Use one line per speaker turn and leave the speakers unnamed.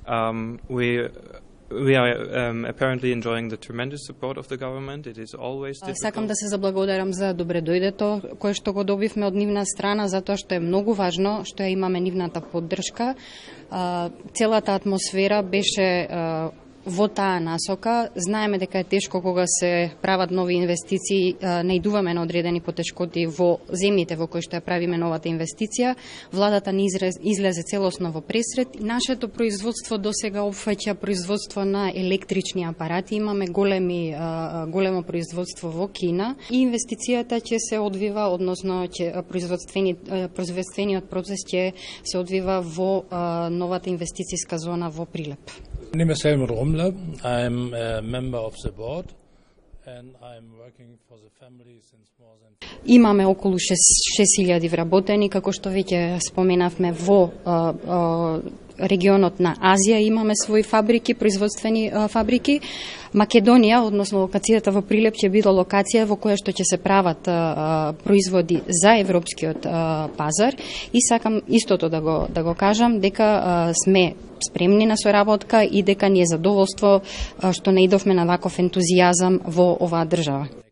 We are apparently enjoying the tremendous support of the government. It is always difficult.
Сакам да се заблагодарам за добре дојдето кое што го добивме од нивна страна, затоа што е многу важно што ја имаме нивната поддршка. Целата атмосфера беше во таа насока. Знаеме дека е тешко кога се прават нови инвестиции, наидуваме на одредени потешкоти во земјите во кои што ја правиме новата инвестиција. Владата ни излезе целосно во пресред. Нашето производство досега опфаќа производство на електрични апарати. Имаме големо производство во Кина и инвестицијата ќе се одвива, односно производствениот процес ќе се одвива во новата инвестицијска зона во Прилеп.
My name is Helmut Rumle. I'm a member of the board and I'm working for the family since more than...
Имаме околу 6000 вработени, како што веќе споменавме во регионот на Азија имаме своји фабрики, производствени фабрики. Македонија, односно локацијата во Прилеп ќе биде локација во која што ќе се прават производи за европскиот пазар и сакам истото да го кажам дека сме спремни на соработка и дека ни е задоволство што наидовме на ваков ентузијазам во оваа држава.